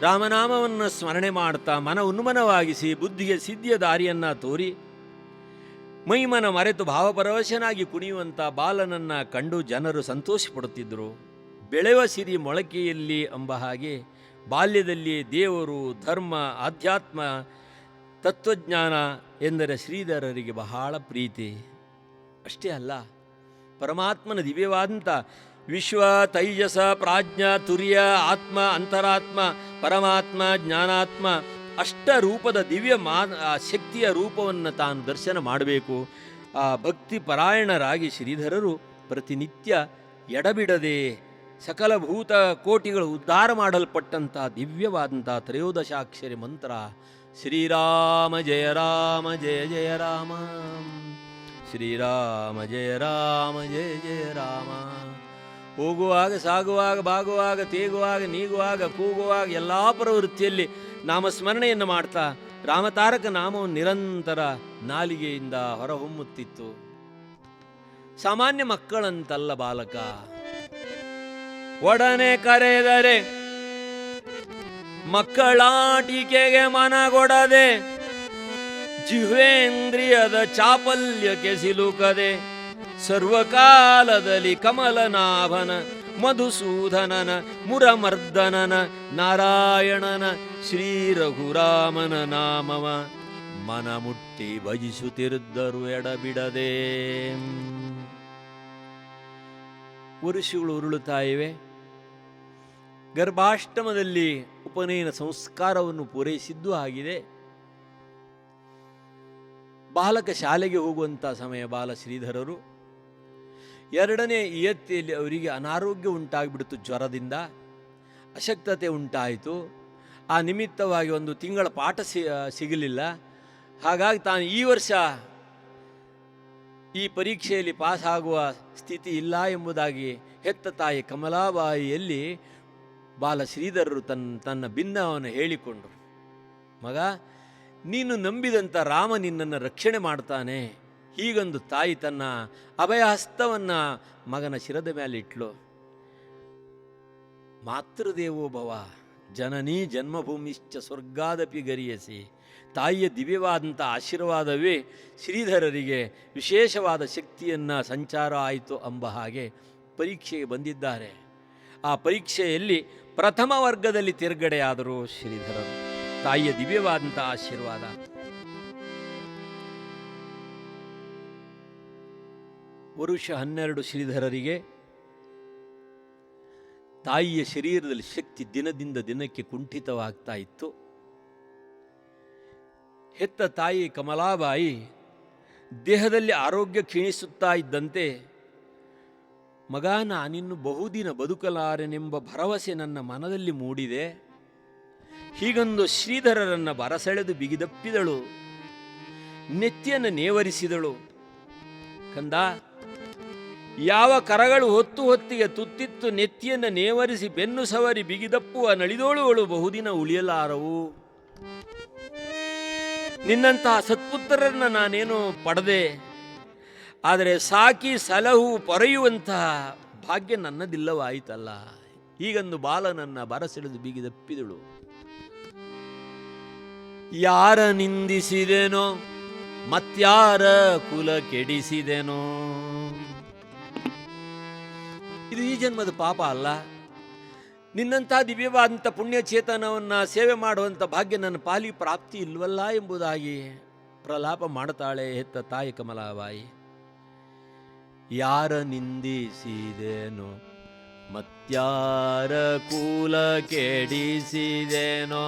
ರಾಮನಾಮವನ್ನು ಸ್ಮರಣೆ ಮಾಡ್ತಾ ಮನ ಉನ್ಮನವಾಗಿಸಿ ಬುದ್ಧಿಗೆ ಸಿದ್ಧಿಯ ದಾರಿಯನ್ನು ತೋರಿ ಮೈಮನ ಮರೆತು ಭಾವಪರವಶನಾಗಿ ಕುಣಿಯುವಂಥ ಬಾಲನನ್ನು ಕಂಡು ಜನರು ಸಂತೋಷಪಡುತ್ತಿದ್ದರು. ಬೆಳೆವ ಸಿರಿ ಮೊಳಕೆಯಲ್ಲಿ ಎಂಬ ಹಾಗೆ ಬಾಲ್ಯದಲ್ಲಿ ದೇವರು, ಧರ್ಮ, ಆಧ್ಯಾತ್ಮ, ತತ್ವಜ್ಞಾನ ಎಂದರೆ ಶ್ರೀಧರರಿಗೆ ಬಹಳ ಪ್ರೀತಿ. ಅಷ್ಟೇ ಅಲ್ಲ, ಪರಮಾತ್ಮನ ದಿವ್ಯವಾದಂಥ ವಿಶ್ವ, ತೈಜಸ, ಪ್ರಾಜ್ಞ, ತುರ್ಯ, ಆತ್ಮ, ಅಂತರಾತ್ಮ, ಪರಮಾತ್ಮ, ಜ್ಞಾನಾತ್ಮ ಅಷ್ಟರೂಪದ ದಿವ್ಯ ಶಕ್ತಿಯ ರೂಪವನ್ನು ತಾನು ದರ್ಶನ ಮಾಡಬೇಕು. ಆ ಭಕ್ತಿ ಪರಾಯಣರಾಗಿ ಶ್ರೀಧರರು ಪ್ರತಿನಿತ್ಯ ಎಡಬಿಡದೆ ಸಕಲ ಭೂತ ಕೋಟಿಗಳು ಉದ್ಧಾರ ಮಾಡಲ್ಪಟ್ಟಂಥ ದಿವ್ಯವಾದಂಥ ತ್ರಯೋದಶಾಕ್ಷರಿ ಮಂತ್ರ ಶ್ರೀರಾಮ ಜಯ ರಾಮ ಜಯ ಜಯ ರಾಮ, ಶ್ರೀರಾಮ ಜಯ ರಾಮ ಜಯ ಜಯ ರಾಮ. ಹೋಗುವಾಗ, ಸಾಗುವಾಗ, ಬಾಗುವಾಗ, ತೇಗುವಾಗ, ನೀಗುವಾಗ, ಕೂಗುವಾಗ ಎಲ್ಲ ಪ್ರವೃತ್ತಿಯಲ್ಲಿ ನಾಮಸ್ಮರಣೆಯನ್ನು ಮಾಡ್ತಾ ರಾಮತಾರಕ ನಾಮವನ್ನು ನಿರಂತರ ನಾಲಿಗೆಯಿಂದ ಹೊರಹೊಮ್ಮುತ್ತಿತ್ತು. ಸಾಮಾನ್ಯ ಮಕ್ಕಳಂತಲ್ಲ ಬಾಲಕ. ಒಡನೆ ಕರೆದರೆ ಮಕ್ಕಳಾಟಿಕೆಗೆ ಮನಗೊಡದೆ, ಜಿಹ್ವೇಂದ್ರಿಯದ ಚಾಪಲ್ಯಕ್ಕೆ ಸಿಲುಕದೆ, ಸರ್ವಕಾಲದಲ್ಲಿ ಕಮಲನಾಭನ, ಮಧುಸೂದನನ, ಮುರಮರ್ದನನ, ನಾರಾಯಣನ, ಶ್ರೀ ರಘುರಾಮನ ನಾಮವ ಮನ ಮುಟ್ಟಿ ಭಜಿಸುತ್ತಿರುದ್ದರು ಎಡಬಿಡದೆ. ವರ್ಷಗಳು ಉರುಳುತ್ತಾ ಇವೆ. ಗರ್ಭಾಷ್ಟಮದಲ್ಲಿ ಉಪನಯನ ಸಂಸ್ಕಾರವನ್ನು ಪೂರೈಸಿದ್ದು ಆಗಿದೆ. ಬಾಲಕ ಶಾಲೆಗೆ ಹೋಗುವಂಥ ಸಮಯ. ಬಾಲ ಶ್ರೀಧರರು ಎರಡನೇ ಇಯತ್ತೆಯಲ್ಲಿ ಅವರಿಗೆ ಅನಾರೋಗ್ಯ ಉಂಟಾಗಿಬಿಡ್ತು. ಜ್ವರದಿಂದ ಅಶಕ್ತತೆ ಉಂಟಾಯಿತು. ಆ ನಿಮಿತ್ತವಾಗಿ ಒಂದು ತಿಂಗಳ ಪಾಠ ಸಿಗಲಿಲ್ಲ. ಹಾಗಾಗಿ ತಾನು ಈ ವರ್ಷ ಈ ಪರೀಕ್ಷೆಯಲ್ಲಿ ಪಾಸಾಗುವ ಸ್ಥಿತಿ ಇಲ್ಲ ಎಂಬುದಾಗಿ ಹೆತ್ತ ತಾಯಿ ಕಮಲಾಬಾಯಿಯಲ್ಲಿ ಬಾಲ ಶ್ರೀಧರರು ತನ್ನ ಭಿನ್ನವನ್ನು ಹೇಳಿಕೊಂಡರು. ಮಗ, ನೀನು ನಂಬಿದಂಥ ರಾಮ ನಿನ್ನನ್ನು ರಕ್ಷಣೆ ಮಾಡ್ತಾನೆ. ಹೀಗೊಂದು ತಾಯಿ ತನ್ನ ಅಭಯಹಸ್ತವನ್ನು ಮಗನ ಶಿರದ ಮೇಲೆ ಇಟ್ಲು. ಮಾತೃದೇವೋಭವ ಜನನೀ ಜನ್ಮಭೂಮಿಶ್ಚ ಸ್ವರ್ಗಾದಪಿ ಗರಿಯಸಿ. ತಾಯಿಯ ದಿವ್ಯವಾದಂಥ ಆಶೀರ್ವಾದವೇ ಶ್ರೀಧರರಿಗೆ ವಿಶೇಷವಾದ ಶಕ್ತಿಯನ್ನು ಸಂಚಾರ ಆಯಿತು ಎಂಬ ಹಾಗೆ ಪರೀಕ್ಷೆಗೆ ಬಂದಿದ್ದಾರೆ. ಆ ಪರೀಕ್ಷೆಯಲ್ಲಿ ಪ್ರಥಮ ವರ್ಗದಲ್ಲಿ ತೇರ್ಗಡೆಯಾದರು ಶ್ರೀಧರರು. ತಾಯಿಯ ದಿವ್ಯವಾದಂಥ ಆಶೀರ್ವಾದ. ವರುಷ 12 ಶ್ರೀಧರರಿಗೆ. ತಾಯಿಯ ಶರೀರದಲ್ಲಿ ಶಕ್ತಿ ದಿನದಿಂದ ದಿನಕ್ಕೆ ಕುಂಠಿತವಾಗ್ತಾ ಇತ್ತು. ಹೆತ್ತ ತಾಯಿ ಕಮಲಾಬಾಯಿ ದೇಹದಲ್ಲಿ ಆರೋಗ್ಯ ಕ್ಷೀಣಿಸುತ್ತಾ ಇದ್ದಂತೆ, ಮಗ, ನಾನಿನ್ನು ಬಹುದಿನ ಬದುಕಲಾರೆನೆಂಬ ಭರವಸೆ ನನ್ನ ಮನದಲ್ಲಿ ಮೂಡಿದೆ. ಹೀಗೊಂದು ಶ್ರೀಧರರನ್ನು ಬರಸೆಳೆದು ಬಿಗಿದಪ್ಪಿದಳು. ನೆತ್ತಿಯನ್ನು ನೇವರಿಸಿದಳು. ಕಂದ, ಯಾವ ಕರಗಳು ಹೊತ್ತು ಹೊತ್ತಿಗೆ ತುತ್ತಿತ್ತು ನೆತ್ತಿಯನ್ನು ನೇವರಿಸಿ ಬೆನ್ನು ಸವರಿ ಬಿಗಿದಪ್ಪುವ ನಳಿದೋಳುಗಳು ಬಹುದಿನ ಉಳಿಯಲಾರವು. ನಿನ್ನಂತಹ ಸತ್ಪುತ್ರರನ್ನು ನಾನೇನು ಪಡೆದೆ, ಆದರೆ ಸಾಕಿ ಸಲಹು ಪೊರೆಯುವಂತಹ ಭಾಗ್ಯ ನನ್ನದಿಲ್ಲವಾಯಿತಲ್ಲ. ಹೀಗೊಂದು ಬಾಲನನ್ನ ಬರಸೆಳೆದು ಬಿಗಿದಪ್ಪಿದಳು. ಯಾರ ನಿಂದಿಸಿದೆನೋ, ಮತ್ಯಾರ ಕುಲ ಕೆಡಿಸಿದೆನೋ. ಇದು ಈ ಜನ್ಮದ ಪಾಪ ಅಲ್ಲ. ನಿನ್ನಂಥ ದಿವ್ಯವಾದಂಥ ಪುಣ್ಯಚೇತನವನ್ನು ಸೇವೆ ಮಾಡುವಂಥ ಭಾಗ್ಯ ನನ್ನ ಪಾಲಿ ಪ್ರಾಪ್ತಿ ಇಲ್ವಲ್ಲ ಎಂಬುದಾಗಿ ಪ್ರಲಾಪ ಮಾಡ್ತಾಳೆ ಹೆತ್ತ ತಾಯಿ ಕಮಲಾಬಾಯಿ. ಯಾರ ನಿಂದಿಸಿದೆನೋ, ಮತ್ಯಾರ ಕುಲ ಕೆಡಿಸಿದೆನೋ.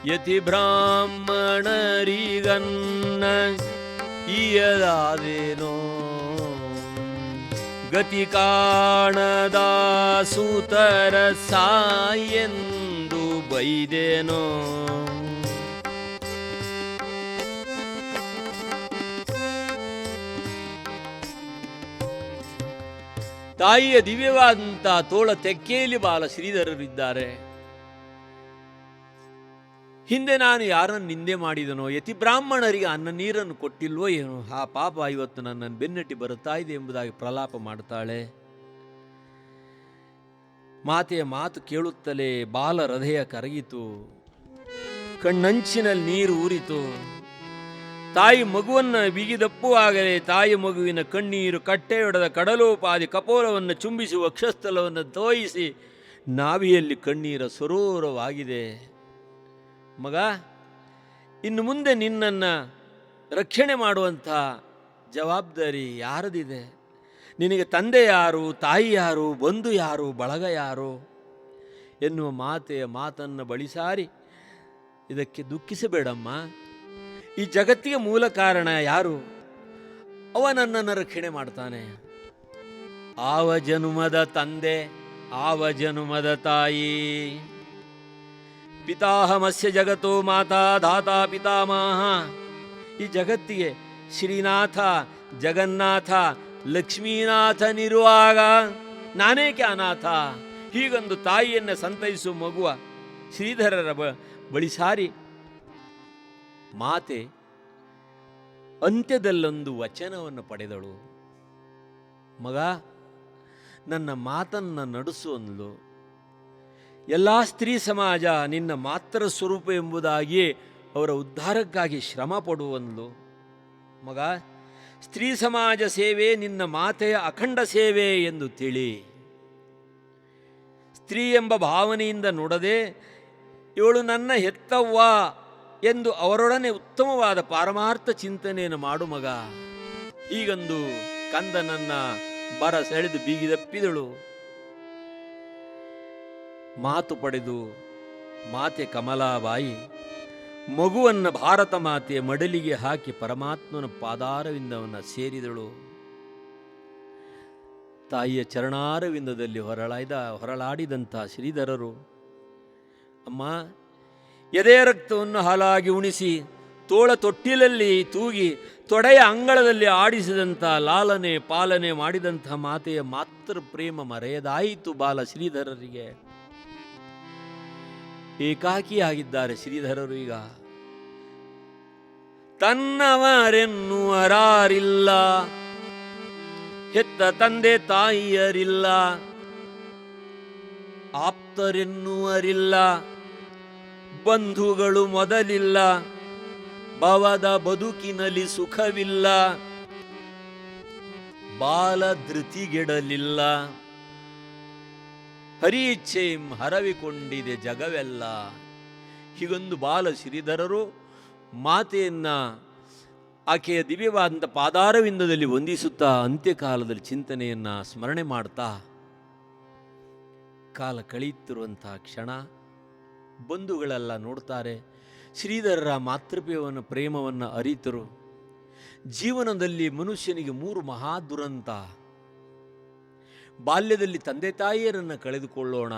ಯತಿ ಬ್ರಾಹ್ಮಣರಿಗನ್ನ ಇಯದಾದೇನೋ, ಗತಿ ಕಾಣದ ಸೂತರ ಸಾಯೆಂದು ಬೈದೇನೋ. ತಾಯಿಯ ದಿವ್ಯವಾದಂಥ ತೋಳ ತೆಕ್ಕೆಯಲ್ಲಿ ಬಾಲ ಶ್ರೀಧರರಿದ್ದಾರೆ. ಹಿಂದೆ ನಾನು ಯಾರನ್ನು ನಿಂದೆ ಮಾಡಿದನೋ, ಯತಿ ಬ್ರಾಹ್ಮಣರಿಗೆ ಅನ್ನ ನೀರನ್ನು ಕೊಟ್ಟಿಲ್ವೋ ಏನೋ, ಆ ಪಾಪ ಇವತ್ತು ನನ್ನನ್ನು ಬೆನ್ನಟ್ಟಿ ಬರುತ್ತಾ ಇದೆ ಎಂಬುದಾಗಿ ಪ್ರಲಾಪ ಮಾಡ್ತಾಳೆ. ಮಾತೆಯ ಮಾತು ಕೇಳುತ್ತಲೇ ಬಾಲ ಹೃದಯ ಕರಗಿತು, ಕಣ್ಣಂಚಿನಲ್ಲಿ ನೀರು ಊರಿತು. ತಾಯಿ ಮಗುವನ್ನು ಬಿಗಿದಪ್ಪುವಾಗಲೇ ತಾಯಿ ಮಗುವಿನ ಕಣ್ಣೀರು ಕಟ್ಟೆಯೊಡೆದ ಕಡಲೋಪಾದಿ ಕಪೋಲವನ್ನು ಚುಂಬಿಸಿ ವಕ್ಷಸ್ಥಲವನ್ನು ತೋಯಿಸಿ ನಾಭಿಯಲ್ಲಿ ಕಣ್ಣೀರ ಸರೋರವಾಗಿದೆ. ಮಗ, ಇನ್ನು ಮುಂದೆ ನಿನ್ನನ್ನು ರಕ್ಷಣೆ ಮಾಡುವಂಥ ಜವಾಬ್ದಾರಿ ಯಾರದಿದೆ? ನಿನಗೆ ತಂದೆ ಯಾರು, ತಾಯಿ ಯಾರು, ಬಂಧು ಯಾರು, ಬಳಗ ಯಾರು ಎನ್ನುವ ಮಾತೆಯ ಮಾತನ್ನು ಬಳಿಸಾರಿ, ಇದಕ್ಕೆ ದುಃಖಿಸಬೇಡಮ್ಮ, ಈ ಜಗತ್ತಿಗೆ ಮೂಲ ಕಾರಣ ಯಾರು? ಅವ ನನ್ನನ್ನು ರಕ್ಷಣೆ ಮಾಡ್ತಾನೆ. ಆವ ಜನುಮದ ತಂದೆ, ಆವ ಜನುಮದ ತಾಯಿ, ಪಿತಾಹಮಸ್ಯ ಜಗತ್ತೋ ಮಾತಾ ಧಾತಾ ಪಿತಾಮಹ. ಈ ಜಗತ್ತಿಗೆ ಶ್ರೀನಾಥ, ಜಗನ್ನಾಥ, ಲಕ್ಷ್ಮೀನಾಥನಿರುವಾಗ ನಾನೇಕೆ ಅನಾಥ? ಹೀಗೊಂದು ತಾಯಿಯನ್ನು ಸಂತೈಸುವ ಮಗುವ ಶ್ರೀಧರರ ಬಳಿ ಸಾರಿ ಮಾತೆ ಅಂತ್ಯದಲ್ಲೊಂದು ವಚನವನ್ನು ಪಡೆದಳು. ಮಗ, ನನ್ನ ಮಾತನ್ನು ನಡೆಸು ಅಂದ್ಲು. ಎಲ್ಲ ಸ್ತ್ರೀ ಸಮಾಜ ನಿನ್ನ ಮಾತ್ರ ಸ್ವರೂಪ ಎಂಬುದಾಗಿಯೇ ಅವರ ಉದ್ಧಾರಕ್ಕಾಗಿ ಶ್ರಮ ಪಡುವಂದ್ಲು. ಮಗ, ಸ್ತ್ರೀ ಸಮಾಜ ಸೇವೆ ನಿನ್ನ ಮಾತೆಯ ಅಖಂಡ ಸೇವೆ ಎಂದು ತಿಳಿ. ಸ್ತ್ರೀ ಎಂಬ ಭಾವನೆಯಿಂದ ನೋಡದೆ ಇವಳು ನನ್ನ ಹೆತ್ತವ್ವ ಎಂದು ಅವರೊಡನೆ ಉತ್ತಮವಾದ ಪಾರಮಾರ್ಥ ಚಿಂತನೆಯನ್ನು ಮಾಡು ಮಗ. ಹೀಗಂದು ಕಂದನನ್ನ ಬರ ಸೆಳೆದು ಬೀಗಿದಪ್ಪಿದಳು. ಮಾತು ಪಡೆದು ಮಾತೆ ಕಮಲಾಬಾಯಿ ಮಗುವನ್ನು ಭಾರತ ಮಾತೆಯ ಮಡಲಿಗೆ ಹಾಕಿ ಪರಮಾತ್ಮನ ಪಾದಾರವಿಂದವನ್ನು ಸೇರಿದಳು. ತಾಯಿಯ ಚರಣಾರವಿಂದದಲ್ಲಿ ಹೊರಳಾಡಿದಂಥ ಶ್ರೀಧರರು, ಅಮ್ಮ, ಎದೆಯ ರಕ್ತವನ್ನು ಹಾಲಾಗಿ ಉಣಿಸಿ ತೋಳ ತೊಟ್ಟಿಲಲ್ಲಿ ತೂಗಿ ತೊಡೆಯ ಅಂಗಳದಲ್ಲಿ ಆಡಿಸಿದಂಥ ಲಾಲನೆ ಪಾಲನೆ ಮಾಡಿದಂಥ ಮಾತೆಯ ಮಾತೃ ಪ್ರೇಮ ಮರೆಯದಾಯಿತು ಬಾಲ ಶ್ರೀಧರರಿಗೆ. ಏಕಾಕಿಯಾಗಿದ್ದಾರೆ ಶ್ರೀಧರರು. ಈಗ ತನ್ನವರೆನ್ನುವರಾರಿಲ್ಲ, ಹೆತ್ತ ತಂದೆ ತಾಯಿಯರಿಲ್ಲ, ಆಪ್ತರೆನ್ನುವರಿಲ್ಲ, ಬಂಧುಗಳು ಮೊದಲಿಲ್ಲ, ಭವದ ಬದುಕಿನಲ್ಲಿ ಸುಖವಿಲ್ಲ, ಬಾಲ ಧೃತಿಗೆಡಲಿಲ್ಲ, ಹರಿ ಇಚ್ಛೆಯಂ ಹರವಿಕೊಂಡಿದೆ ಜಗವೆಲ್ಲ. ಹೀಗೊಂದು ಬಾಲ ಶ್ರೀಧರರು ಮಾತೆಯನ್ನ ಆಕೆಯ ದಿವ್ಯವಾದಂಥ ಪಾದಾರವಿಂದದಲ್ಲಿ ವಂದಿಸುತ್ತಾ ಅಂತ್ಯಕಾಲದಲ್ಲಿ ಚಿಂತನೆಯನ್ನು ಸ್ಮರಣೆ ಮಾಡ್ತಾ ಕಾಲ ಕಳೆಯುತ್ತಿರುವಂತಹ ಕ್ಷಣ. ಬಂಧುಗಳೆಲ್ಲ ನೋಡ್ತಾರೆ, ಶ್ರೀಧರರ ಮಾತೃಪ್ಯವನ್ನು ಪ್ರೇಮವನ್ನು ಅರಿತರು. ಜೀವನದಲ್ಲಿ ಮನುಷ್ಯನಿಗೆ 3 ಮಹಾ ದುರಂತ. ಬಾಲ್ಯದಲ್ಲಿ ತಂದೆ ತಾಯಿಯರನ್ನು ಕಳೆದುಕೊಳ್ಳೋಣ,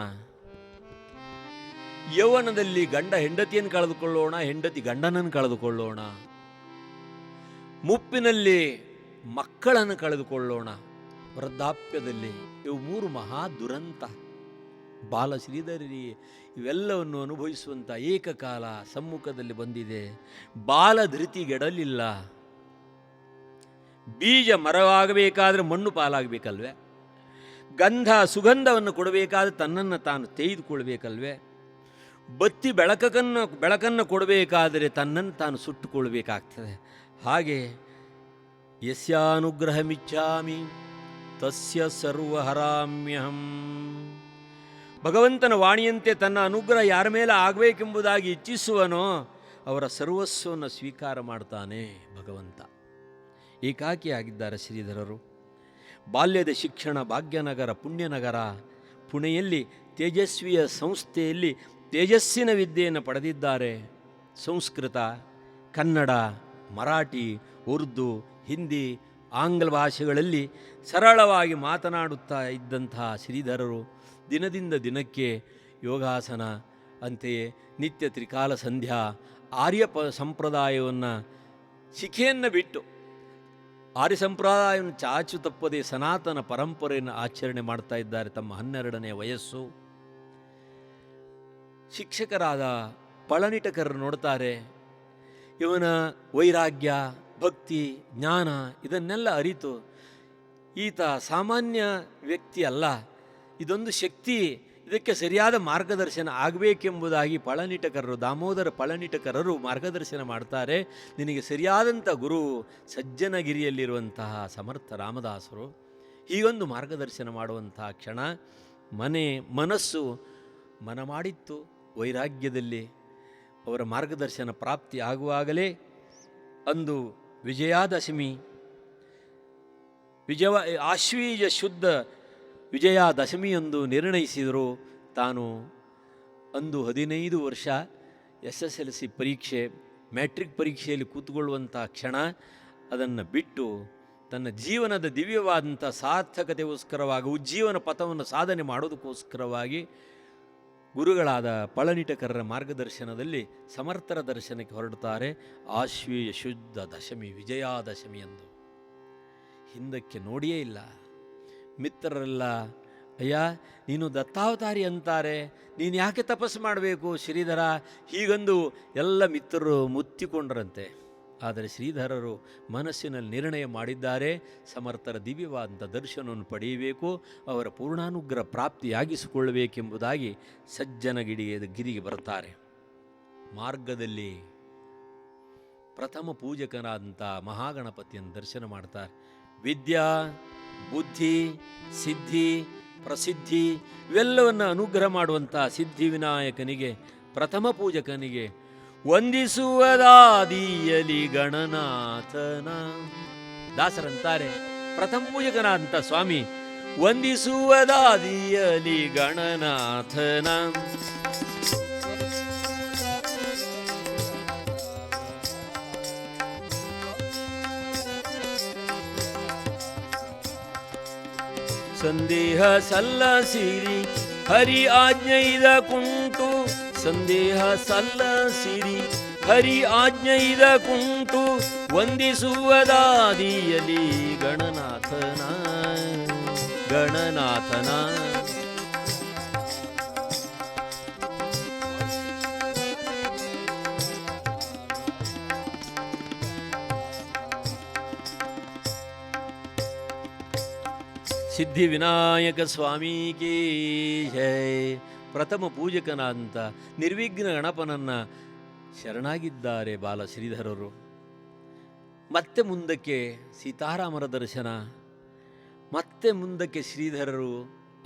ಯೌವನದಲ್ಲಿ ಗಂಡ ಹೆಂಡತಿಯನ್ನು ಕಳೆದುಕೊಳ್ಳೋಣ, ಹೆಂಡತಿ ಗಂಡನನ್ನು ಕಳೆದುಕೊಳ್ಳೋಣ, ಮುಪ್ಪಿನಲ್ಲಿ ಮಕ್ಕಳನ್ನು ಕಳೆದುಕೊಳ್ಳೋಣ, ವೃದ್ಧಾಪ್ಯದಲ್ಲಿ. ಇವು 3 ಮಹಾ ದುರಂತ. ಬಾಲ ಶ್ರೀಧರರಿ ಇವೆಲ್ಲವನ್ನು ಅನುಭವಿಸುವಂಥ ಏಕಕಾಲ ಸಮ್ಮುಖದಲ್ಲಿ ಬಂದಿದೆ. ಬಾಲ ಧೃತಿಗೆಡಲಿಲ್ಲ. ಬೀಜ ಮರವಾಗಬೇಕಾದ್ರೆ ಮಣ್ಣು ಪಾಲಾಗಬೇಕಲ್ವೇ? ಗಂಧ ಸುಗಂಧವನ್ನು ಕೊಡಬೇಕಾದ್ರೆ ತನ್ನನ್ನು ತಾನು ತೆಗೆದುಕೊಳ್ಬೇಕಲ್ವೇ? ಬತ್ತಿ ಬೆಳಕನ್ನು ಕೊಡಬೇಕಾದರೆ ತನ್ನನ್ನು ತಾನು ಸುಟ್ಟುಕೊಳ್ಬೇಕಾಗ್ತದೆ. ಹಾಗೆ ಯಸ್ಯಾನುಗ್ರಹಮಿಚ್ಛಾಮಿ ತಸ್ಯ ಸರ್ವಹರಾಮ್ಯಹಂ. ಭಗವಂತನ ವಾಣಿಯಂತೆ ತನ್ನ ಅನುಗ್ರಹ ಯಾರ ಮೇಲೆ ಆಗಬೇಕೆಂಬುದಾಗಿ ಇಚ್ಛಿಸುವನೋ ಅವರ ಸರ್ವಸ್ವವನ್ನು ಸ್ವೀಕಾರ ಮಾಡ್ತಾನೆ ಭಗವಂತ. ಏಕಾಕಿಯಾಗಿದ್ದಾರೆ ಶ್ರೀಧರರು. ಬಾಲ್ಯದ ಶಿಕ್ಷಣ ಭಾಗ್ಯನಗರ ಪುಣ್ಯನಗರ ಪುಣೆಯಲ್ಲಿ ತೇಜಸ್ವಿಯ ಸಂಸ್ಥೆಯಲ್ಲಿ ತೇಜಸ್ಸಿನ ವಿದ್ಯೆಯನ್ನು ಪಡೆದಿದ್ದಾರೆ. ಸಂಸ್ಕೃತ, ಕನ್ನಡ, ಮರಾಠಿ, ಉರ್ದು, ಹಿಂದಿ, ಆಂಗ್ಲ ಭಾಷೆಗಳಲ್ಲಿ ಸರಳವಾಗಿ ಮಾತನಾಡುತ್ತಾ ಇದ್ದಂತಹ ಶ್ರೀಧರರು ದಿನದಿಂದ ದಿನಕ್ಕೆ ಯೋಗಾಸನ, ಅಂತೆಯೇ ನಿತ್ಯ ತ್ರಿಕಾಲ ಸಂಧ್ಯಾ, ಆರ್ಯ ಸಂಪ್ರದಾಯವನ್ನು ಶಿಖೆಯನ್ನು ಬಿಟ್ಟು ಆರ್ಯ ಸಂಪ್ರದಾಯವನ್ನು ಚಾಚು ತಪ್ಪದೆ ಸನಾತನ ಪರಂಪರೆಯನ್ನು ಆಚರಣೆ ಮಾಡ್ತಾ ಇದ್ದಾರೆ. ತಮ್ಮ 12ನೇ ವಯಸ್ಸು. ಶಿಕ್ಷಕರಾದ ಪಳನಿಟಕರು ನೋಡ್ತಾರೆ, ಇವನ ವೈರಾಗ್ಯ, ಭಕ್ತಿ, ಜ್ಞಾನ ಇದನ್ನೆಲ್ಲ ಅರಿತು ಈತ ಸಾಮಾನ್ಯ ವ್ಯಕ್ತಿ ಅಲ್ಲ, ಇದೊಂದು ಶಕ್ತಿ, ಇದಕ್ಕೆ ಸರಿಯಾದ ಮಾರ್ಗದರ್ಶನ ಆಗಬೇಕೆಂಬುದಾಗಿ ಪಳನಿಟಕರರು, ದಾಮೋದರ ಪಳನಿಟಕರರು ಮಾರ್ಗದರ್ಶನ ಮಾಡ್ತಾರೆ. ನಿನಗೆ ಸರಿಯಾದಂಥ ಗುರು ಸಜ್ಜನಗಿರಿಯಲ್ಲಿರುವಂತಹ ಸಮರ್ಥ ರಾಮದಾಸರು. ಹೀಗೊಂದು ಮಾರ್ಗದರ್ಶನ ಮಾಡುವಂತಹ ಕ್ಷಣ ಮನಸ್ಸು ಮನ ಮಾಡಿತ್ತು. ವೈರಾಗ್ಯದಲ್ಲಿ ಅವರ ಮಾರ್ಗದರ್ಶನ ಪ್ರಾಪ್ತಿ ಆಗುವಾಗಲೇ ಅಂದು ವಿಜಯಾದಶಮಿ, ಆಶ್ವೀಜ ಶುದ್ಧ ವಿಜಯಾದಶಮಿಯೊಂದು ನಿರ್ಣಯಿಸಿದರು. ತಾನು ಅಂದು 15 ವರ್ಷ SSLC ಪರೀಕ್ಷೆ, ಮ್ಯಾಟ್ರಿಕ್ ಪರೀಕ್ಷೆಯಲ್ಲಿ ಕೂತ್ಕೊಳ್ಳುವಂಥ ಕ್ಷಣ, ಅದನ್ನು ಬಿಟ್ಟು ತನ್ನ ಜೀವನದ ದಿವ್ಯವಾದಂಥ ಸಾರ್ಥಕತೆಗೋಸ್ಕರವಾಗಿ, ಉಜ್ಜೀವನ ಪಥವನ್ನು ಸಾಧನೆ ಮಾಡೋದಕ್ಕೋಸ್ಕರವಾಗಿ ಗುರುಗಳಾದ ಪಳನಿಟಕರರ ಮಾರ್ಗದರ್ಶನದಲ್ಲಿ ಸಮರ್ಥರ ದರ್ಶನಕ್ಕೆ ಹೊರಡುತ್ತಾರೆ. ಆಶ್ವೀಯ ಶುದ್ಧ ದಶಮಿ, ವಿಜಯಾದಶಮಿ ಎಂದು ಹಿಂದಕ್ಕೆ ನೋಡಿಯೇ ಇಲ್ಲ. ಮಿತ್ರರೆಲ್ಲ, ಅಯ್ಯ ನೀನು ದತ್ತಾವತಾರಿ ಅಂತಾರೆ, ನೀನು ಯಾಕೆ ತಪಸ್ಸು ಮಾಡಬೇಕು ಶ್ರೀಧರ, ಹೀಗಂದು ಎಲ್ಲ ಮಿತ್ರರು ಮುತ್ತಿಕೊಂಡರಂತೆ. ಆದರೆ ಶ್ರೀಧರರು ಮನಸ್ಸಿನಲ್ಲಿ ನಿರ್ಣಯ ಮಾಡಿದ್ದಾರೆ, ಸಮರ್ಥರ ದಿವ್ಯವಾದಂಥ ದರ್ಶನವನ್ನು ಪಡೆಯಬೇಕು, ಅವರ ಪೂರ್ಣಾನುಗ್ರಹ ಪ್ರಾಪ್ತಿಯಾಗಿಸಿಕೊಳ್ಳಬೇಕೆಂಬುದಾಗಿ ಗಿರಿಗೆ ಬರುತ್ತಾರೆ. ಮಾರ್ಗದಲ್ಲಿ ಪ್ರಥಮ ಪೂಜಕನಾದಂಥ ಮಹಾಗಣಪತಿಯನ್ನು ದರ್ಶನ ಮಾಡ್ತಾರೆ. ವಿದ್ಯಾ, ಬುದ್ಧಿ, ಸಿದ್ಧಿ, ಪ್ರಸಿದ್ಧಿ ಇವೆಲ್ಲವನ್ನು ಅನುಗ್ರಹ ಮಾಡುವಂಥ ಸಿದ್ಧಿವಿನಾಯಕನಿಗೆ, ಪ್ರಥಮ ಪೂಜಕನಿಗೆ ವಂದಿಸುವುದಾದಿಯಲಿ ಗಣನಾಥನ. ದಾಸರಂತಾರೆ, ಪ್ರಥಮ ಪೂಜಕನಾದಂಥ ಸ್ವಾಮಿ ವಂದಿಸುವುದಾದಿಯಲಿ ಗಣನಾಥನ. ಸಂದೇಹ ಸಲ್ಲಸಿರಿ ಹರಿ ಆಜ್ಞೆಯಿದ ಕುಂಟು, ಸಂದೇಹ ಸಲ್ಲಸಿರಿ ಹರಿ ಆಜ್ಞೆಯಿದ ಕುಂಟು, ವಂದಿಸುವುದಾದಿಯಲಿ ಗಣನಾಥನ ಗಣನಾಥನ. ಸಿದ್ಧಿವಿನಾಯಕ ಸ್ವಾಮಿ ಕೀ ಜೈ. ಪ್ರಥಮ ಪೂಜಕನಾದಂಥ ನಿರ್ವಿಘ್ನ ಗಣಪನನ್ನು ಶರಣಾಗಿದ್ದಾರೆ ಬಾಲ ಶ್ರೀಧರರು. ಮತ್ತೆ ಮುಂದಕ್ಕೆ ಸೀತಾರಾಮರ ದರ್ಶನ, ಮತ್ತೆ ಮುಂದಕ್ಕೆ ಶ್ರೀಧರರು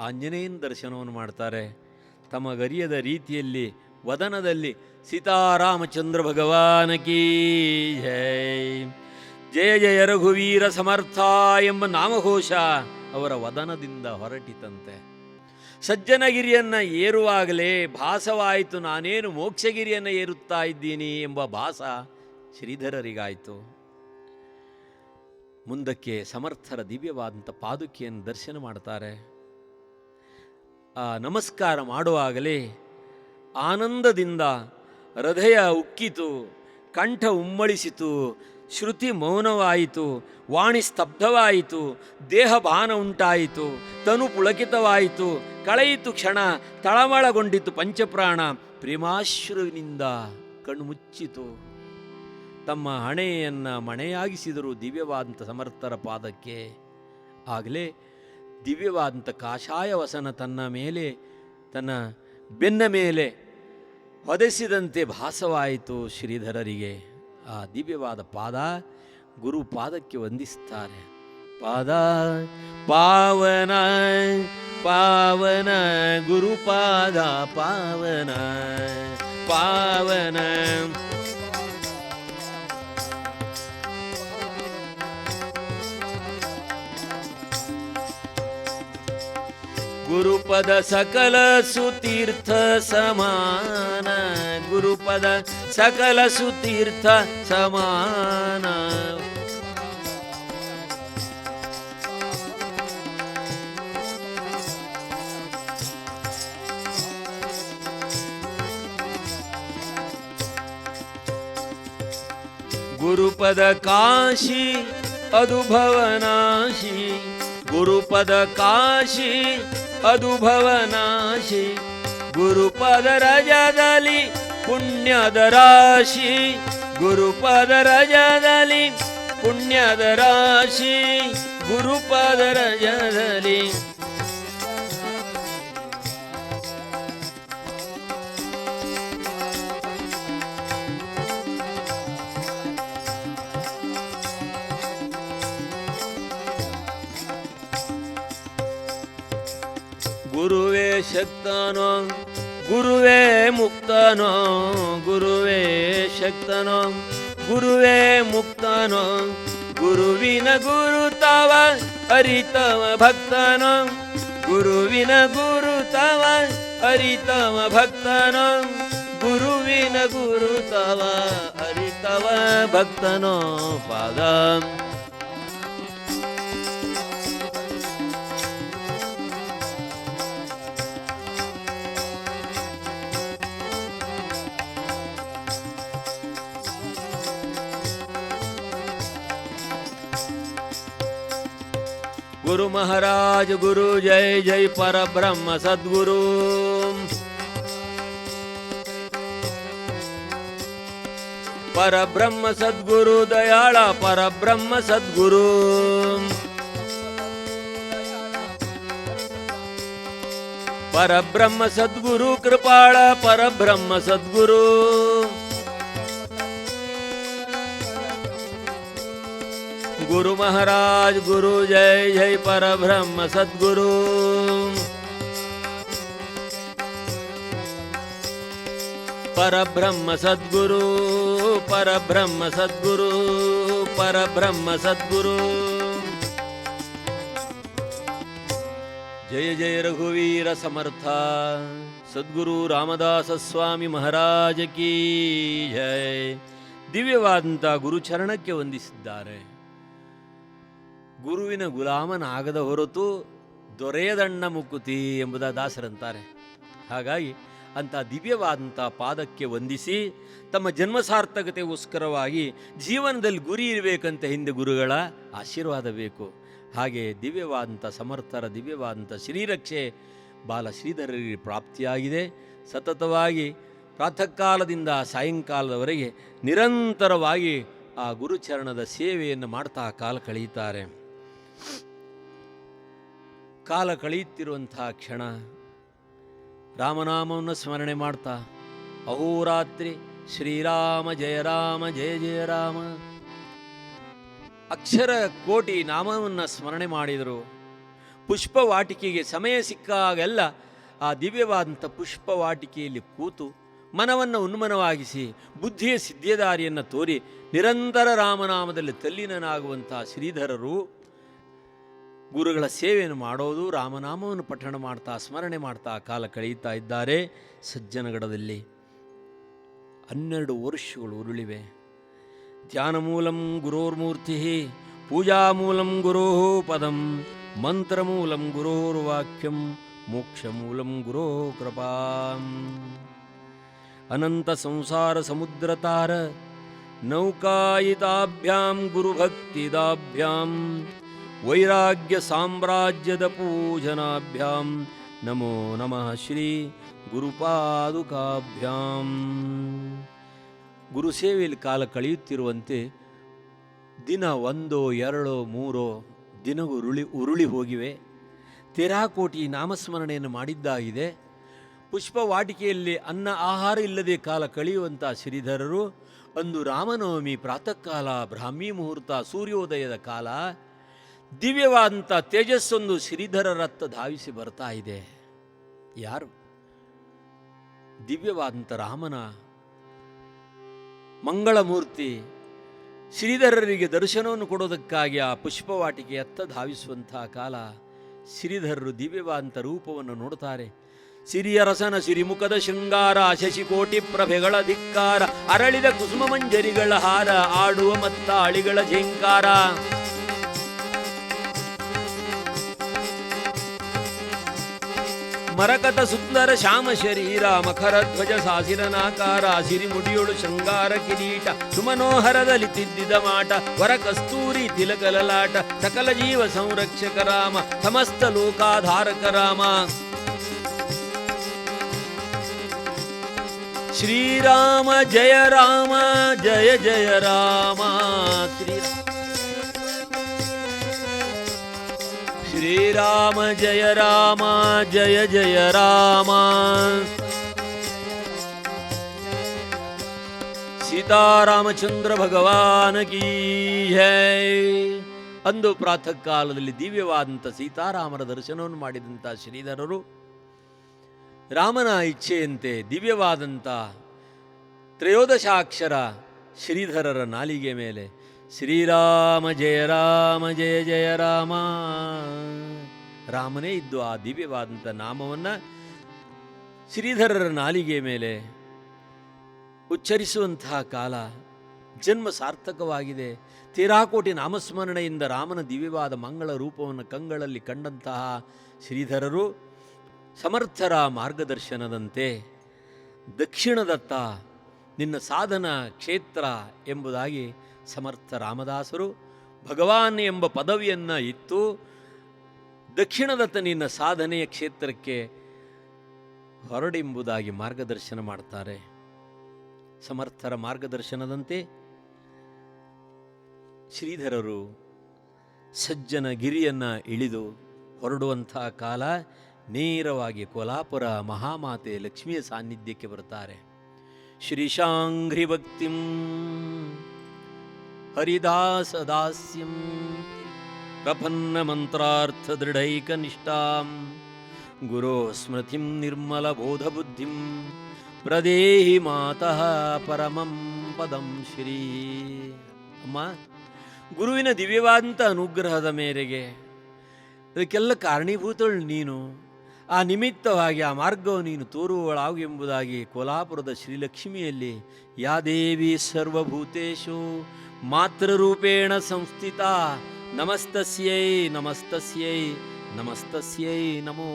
ಆಂಜನೇಯನ ದರ್ಶನವನ್ನು ಮಾಡ್ತಾರೆ. ತಮಗರಿಯದ ರೀತಿಯಲ್ಲಿ ವದನದಲ್ಲಿ ಸೀತಾರಾಮಚಂದ್ರ ಭಗವಾನ ಕೀ ಜೈ, ಜಯ ಜಯ ರಘುವೀರ ಸಮರ್ಥ ಎಂಬ ನಾಮಘೋಷ ಅವರ ವದನದಿಂದ ಹೊರಟಿತಂತೆ. ಸಜ್ಜನಗಿರಿಯನ್ನು ಏರುವಾಗಲೇ ಭಾಸವಾಯಿತು, ನಾನೇನು ಮೋಕ್ಷಗಿರಿಯನ್ನು ಏರುತ್ತಾ ಇದ್ದೀನಿ ಎಂಬ ಭಾಸ ಶ್ರೀಧರರಿಗಾಯಿತು. ಮುಂದಕ್ಕೆ ಸಮರ್ಥರ ದಿವ್ಯವಾದಂಥ ಪಾದುಕೆಯನ್ನು ದರ್ಶನ ಮಾಡ್ತಾರೆ. ಆ ನಮಸ್ಕಾರ ಮಾಡುವಾಗಲೇ ಆನಂದದಿಂದ ಹೃದಯ ಉಕ್ಕಿತು, ಕಂಠ ಉಮ್ಮಳಿಸಿತು, ಶ್ರುತಿ ಮೌನವಾಯಿತು, ವಾಣಿ ಸ್ತಬ್ಧವಾಯಿತು, ದೇಹ ಭಾನ ಉಂಟಾಯಿತು, ತನು ಪುಳಕಿತವಾಯಿತು, ಕಳೆಯಿತು ಕ್ಷಣ, ತಳಮಳಗೊಂಡಿತು ಪಂಚಪ್ರಾಣ, ಪ್ರೇಮಾಶ್ರುವಿನಿಂದ ಕಣ್ಣು ಮುಚ್ಚಿತು. ತಮ್ಮ ಹಣೆಯನ್ನು ಮಣೆಯಾಗಿಸಿದರು ದಿವ್ಯವಾದಂಥ ಸಮರ್ಥರ ಪಾದಕ್ಕೆ. ಆಗಲೇ ದಿವ್ಯವಾದಂಥ ಕಾಷಾಯ ವಸನ ತನ್ನ ಮೇಲೆ, ತನ್ನ ಬೆನ್ನ ಮೇಲೆ ಹೊದೆಸಿದಂತೆ ಭಾಸವಾಯಿತು ಶ್ರೀಧರರಿಗೆ. ಆ ದಿವ್ಯವಾದ ಪಾದ, ಗುರು ಪಾದಕ್ಕೆ ವಂದಿಸ್ತಾರೆ. ಪಾದ ಪಾವನ ಪಾವನ ಗುರುಪಾದ ಪಾವನ ಪಾವನ. ಗುರುಪದ ಸಕಲ ಸುತೀರ್ಥ ಸಮಾನ, ಗುರುಪದ ಸಕಲ ಸುತೀರ್ಥ ಸಮಾನ. ಗುರುಪದ ಕಾಶಿ ಅದು ಭವನಾಶಿ, ಗುರುಪದ ಕಾಶಿ ಅದು ಭವನಾಶಿ. ಗುರುಪದ ರಜದಲ್ಲಿ ಪುಣ್ಯದ ರಾಶಿ ಗುರುಪದ ರಜದಲ್ಲಿ, ಪುಣ್ಯದ ರಾಶಿ ಗುರುಪದ ರಜದಲ್ಲಿ. ಗುರುವೇ ಶಕ್ತನೋ ಗುರುವೇ ಮುಕ್ತನೋ, ಗುರುವೇ ಶಕ್ತನೋ ಗುರುವೇ ಮುಕ್ತನೋ, ಗುರುವಿನ ಗುರುತವ ಅರಿತವ ಭಕ್ತನೋ, ಗುರುವಿನ ಗುರುತವ ಅರಿತವ ಭಕ್ತನೋ, ಗುರುವಿನ ಗುರುತವ ಅರಿತವ ಭಕ್ತನೋ ಪಾದ. गुरु महाराज गुरु जय जय परब्रह्म सद्गुरु. परब्रह्म सद्गुरु दयाಳ परब्रह्म सद्गुरु. परब्रह्म सद्गुरु कृपाळ परब्रह्म सद्गुरु. गुरु महाराज गुरु जय जय परब्रह्म सद्गुरु. परब्रह्म सद्गुरु परब्रह्म सद्गुरु परब्रह्म सद्गुरु. जय जय रघुवीर समर्थ सद्गुरु रामदास स्वामी महाराज की जय. ದಿವ್ಯವಾದಂಥ ಗುರುಚರಣಕ್ಕೆ ವಂದಿಸಿದ್ದಾರೆ. ಗುರುವಿನ ಗುಲಾಮನಾಗದ ಹೊರತು ದೊರೆಯದಣ್ಣ ಮುಕುತಿ ಎಂಬುದ ದಾಸರಂತಾರೆ. ಹಾಗಾಗಿ ಅಂಥ ದಿವ್ಯವಾದಂಥ ಪಾದಕ್ಕೆ ವಂದಿಸಿ ತಮ್ಮ ಜನ್ಮ ಸಾರ್ಥಕತೆಗೋಸ್ಕರವಾಗಿ ಜೀವನದಲ್ಲಿ ಗುರಿ ಇರಬೇಕಂತ ಹಿಂದೆ ಗುರುಗಳ ಆಶೀರ್ವಾದ ಬೇಕು. ಹಾಗೆ ದಿವ್ಯವಾದಂಥ ಸಮರ್ಥರ ದಿವ್ಯವಾದಂಥ ಶ್ರೀರಕ್ಷೆ ಬಾಲ ಶ್ರೀಧರರಿಗೆ ಪ್ರಾಪ್ತಿಯಾಗಿದೆ. ಸತತವಾಗಿ ಪ್ರಾತಃ ಕಾಲದಿಂದ ಸಾಯಂಕಾಲದವರೆಗೆ ನಿರಂತರವಾಗಿ ಆ ಗುರುಚರಣದ ಸೇವೆಯನ್ನು ಮಾಡ್ತಾ ಕಾಲ ಕಳೆಯುತ್ತಾರೆ. ಕಾಲ ಕಳೆಯುತ್ತಿರುವಂತಹ ಕ್ಷಣ ರಾಮನಾಮವನ್ನು ಸ್ಮರಣೆ ಮಾಡ್ತಾ ಅಹೋರಾತ್ರಿ ಶ್ರೀರಾಮ ಜಯ ರಾಮ ಜಯ ಜಯ ರಾಮ ಅಕ್ಷರ ಕೋಟಿ ನಾಮವನ್ನು ಸ್ಮರಣೆ ಮಾಡಿದರು. ಪುಷ್ಪವಾಟಿಕೆಗೆ ಸಮಯ ಸಿಕ್ಕಾಗೆಲ್ಲ ಆ ದಿವ್ಯವಾದಂಥ ಪುಷ್ಪವಾಟಿಕೆಯಲ್ಲಿ ಕೂತು ಮನವನ್ನು ಉನ್ಮನವಾಗಿಸಿ ಬುದ್ಧಿಯ ಸಿದ್ಧಿಯದಾರಿಯನ್ನು ತೋರಿ ನಿರಂತರ ರಾಮನಾಮದಲ್ಲಿ ತಲ್ಲೀನನಾಗುವಂತಹ ಶ್ರೀಧರರು ಗುರುಗಳ ಸೇವೆಯನ್ನು ಮಾಡೋದು, ರಾಮನಾಮವನ್ನು ಪಠಣ ಮಾಡ್ತಾ ಸ್ಮರಣೆ ಮಾಡ್ತಾ ಕಾಲ ಕಳೆಯುತ್ತಾ ಇದ್ದಾರೆ. ಸಜ್ಜನಗಡದಲ್ಲಿ 12 ವರ್ಷಗಳು ಉರುಳಿವೆ. ಧ್ಯಾನ ಮೂಲಂ ಗುರೋರ್ಮೂರ್ತಿ, ಪೂಜಾ ಮೂಲಂ ಗುರೋ ಪದಂ, ಮಂತ್ರ ಮೂಲಂ ಗುರೋರ್ವಾಕ್ಯಂ, ಮೋಕ್ಷ ಮೂಲಂ ಗುರೋ ಕೃಪಾಂ. ಅನಂತ ಸಂಸಾರ ಸಮುದ್ರತಾರ ನೌಕಾಯಿತಾಭ್ಯಾಂ ಗುರುಭಕ್ತಿದಾಭ್ಯಾಂ ವೈರಾಗ್ಯ ಸಾಮ್ರಾಜ್ಯದ ಪೂಜನಾಭ್ಯಾಂ ನಮೋ ನಮಃ ಶ್ರೀ ಗುರುಪಾದುಕಾಭ್ಯಾಂ. ಗುರುಸೇವೆಯಲ್ಲಿ ಕಾಲ ಕಳೆಯುತ್ತಿರುವಂತೆ ದಿನ 1, 2, 3 ದಿನವೂ ಉರುಳಿ ಹೋಗಿವೆ. ತೆರಾಕೋಟಿ ನಾಮಸ್ಮರಣೆಯನ್ನು ಮಾಡಿದ್ದಾಗಿದೆ. ಪುಷ್ಪವಾಟಿಕೆಯಲ್ಲಿ ಅನ್ನ ಆಹಾರ ಇಲ್ಲದೆ ಕಾಲ ಕಳೆಯುವಂಥ ಶ್ರೀಧರರು ಅಂದು ರಾಮನವಮಿ ಪ್ರಾತಃ ಕಾಲ, ಬ್ರಾಹ್ಮಿ ಮುಹೂರ್ತ, ಸೂರ್ಯೋದಯದ ಕಾಲ ದಿವ್ಯವಾದಂಥ ತೇಜಸ್ಸೊಂದು ಶ್ರೀಧರರತ್ತ ಧಾವಿಸಿ ಬರ್ತಾ ಇದೆ. ಯಾರು? ದಿವ್ಯವಾದಂಥ ರಾಮನ ಮಂಗಳಮೂರ್ತಿ ಶ್ರೀಧರರಿಗೆ ದರ್ಶನವನ್ನು ಕೊಡೋದಕ್ಕಾಗಿ ಆ ಪುಷ್ಪವಾಟಿಕೆಯತ್ತ ಧಾವಿಸುವಂತಹ ಕಾಲ. ಶ್ರೀಧರರು ದಿವ್ಯವಾದಂಥ ರೂಪವನ್ನು ನೋಡುತ್ತಾರೆ. ಸಿರಿಯರಸನ ಸಿರಿಮುಖದ ಶೃಂಗಾರ, ಶಶಿಕೋಟಿ ಪ್ರಭೆಗಳ ಧಿಕ್ಕಾರ, ಅರಳಿದ ಕುಸುಮ ಮಂಜರಿಗಳ ಹಾರ, ಆಡುವ ಮತ್ತಾಳಿಗಳ ಝೇಂಕಾರ. ಮರಕತ ಸುಂದರ ಶ್ಯಾಮ ಶರೀರ, ಮಕರ ಧ್ವಜ ಸಾಸಿರನಾಕಾರ, ಸಿರಿಮುಡಿಯೊಳು ಶೃಂಗಾರ ಕಿರೀಟ, ಸುಮನೋಹರದಲ್ಲಿ ತಿದ್ದಿದ ಮಾಟ, ವರ ಕಸ್ತೂರಿ ತಿಲಕಲಲಾಟ, ಸಕಲ ಜೀವ ಸಂರಕ್ಷಕ ರಾಮ, ಸಮಸ್ತ ಲೋಕಾಧಾರಕ ರಾಮ. ಶ್ರೀರಾಮ ಜಯ ರಾಮ ಜಯ ಜಯ ರಾಮ ಶ್ರೀರಾಮ ಜಯ ರಾಮ ಜಯ ಜಯ ರಾಮ ಸೀತಾರಾಮಚಂದ್ರ ಭಗವಾನ ಕೀ ಜೈ. ಅಂದು ಪ್ರಾತಃ ಕಾಲದಲ್ಲಿ ದಿವ್ಯವಾದಂಥ ಸೀತಾರಾಮರ ದರ್ಶನವನ್ನು ಮಾಡಿದಂಥ ಶ್ರೀಧರರು ರಾಮನ ಇಚ್ಛೆಯಂತೆ ದಿವ್ಯವಾದಂಥ ತ್ರಯೋದಶಾಕ್ಷರ ಶ್ರೀಧರರ ನಾಲಿಗೆ ಮೇಲೆ ಶ್ರೀರಾಮ ಜಯ ಜಯ ರಾಮ ರಾಮನೇ ಇದ್ದು ಆ ದಿವ್ಯವಾದಂಥ ನಾಮವನ್ನು ಶ್ರೀಧರರ ನಾಲಿಗೆ ಮೇಲೆ ಉಚ್ಚರಿಸುವಂತಹ ಕಾಲ ಜನ್ಮ ಸಾರ್ಥಕವಾಗಿದೆ. ತೀರಾಕೋಟಿ ನಾಮಸ್ಮರಣೆಯಿಂದ ರಾಮನ ದಿವ್ಯವಾದ ಮಂಗಳ ರೂಪವನ್ನು ಕಂಗಳಲ್ಲಿ ಕಂಡಂತಹ ಶ್ರೀಧರರು ಸಮರ್ಥರ ಮಾರ್ಗದರ್ಶನದಂತೆ ದಕ್ಷಿಣದತ್ತ ನಿನ್ನ ಸಾಧನ ಕ್ಷೇತ್ರ ಎಂಬುದಾಗಿ ಸಮರ್ಥ ರಾಮದಾಸರು ಭಗವಾನ್ ಎಂಬ ಪದವಿಯನ್ನು ಇತ್ತು ದಕ್ಷಿಣದತ್ತ ನಿನ್ನ ಸಾಧನೆಯ ಕ್ಷೇತ್ರಕ್ಕೆ ಹೊರಡೆಂಬುದಾಗಿ ಮಾರ್ಗದರ್ಶನ ಮಾಡ್ತಾರೆ. ಸಮರ್ಥರ ಮಾರ್ಗದರ್ಶನದಂತೆ ಶ್ರೀಧರರು ಸಜ್ಜನ ಗಿರಿಯನ್ನು ಇಳಿದು ಹೊರಡುವಂಥ ಕಾಲ ನೇರವಾಗಿ ಕೊಲ್ಹಾಪುರ ಮಹಾಮಾತೆ ಲಕ್ಷ್ಮಿಯ ಸಾನ್ನಿಧ್ಯಕ್ಕೆ ಬರುತ್ತಾರೆ. ಶ್ರೀಶಾಂಘ್ರಿ ಭಕ್ತಿಂ ಹರಿದಾಸದಾಸ್ಯಂ ಪ್ರಪನ್ನ ಮಂತ್ರಾರ್ಥ ದೃಢೈಕ ನಿಷ್ಠಾಂ ಗುರೋ ಸ್ಮೃತಿಂ ನಿರ್ಮಲ ಬೋಧಬುದ್ಧಿಂ ಪ್ರದೇಹಿ ಮಾತಃ ಪರಮಂ ಪದಂ ಶ್ರೀ. ಅಮ್ಮ, ಗುರುವಿನ ದಿವ್ಯವಾದಂಥ ಅನುಗ್ರಹದ ಮೇರೆಗೆ ಅದಕ್ಕೆಲ್ಲ ಕಾರಣೀಭೂತಳು ನೀನು. ಆ ನಿಮಿತ್ತವಾಗಿ ಆ ಮಾರ್ಗವನ್ನು ನೀನು ತೋರುವಳಾಗು ಎಂಬುದಾಗಿ ಕೊಲ್ಹಾಪುರದ ಶ್ರೀಲಕ್ಷ್ಮಿಯಲ್ಲಿ ಯಾ ದೇವಿ ಸರ್ವಭೂತೇಷು ಮಾತೃರೂಪೇಣ ಸಂಸ್ಥಿತ ನಮಸ್ತಸ್ಯೈ ನಮಸ್ತಸ್ಯೈ ನಮಸ್ತಸ್ಯೈ ನಮೋ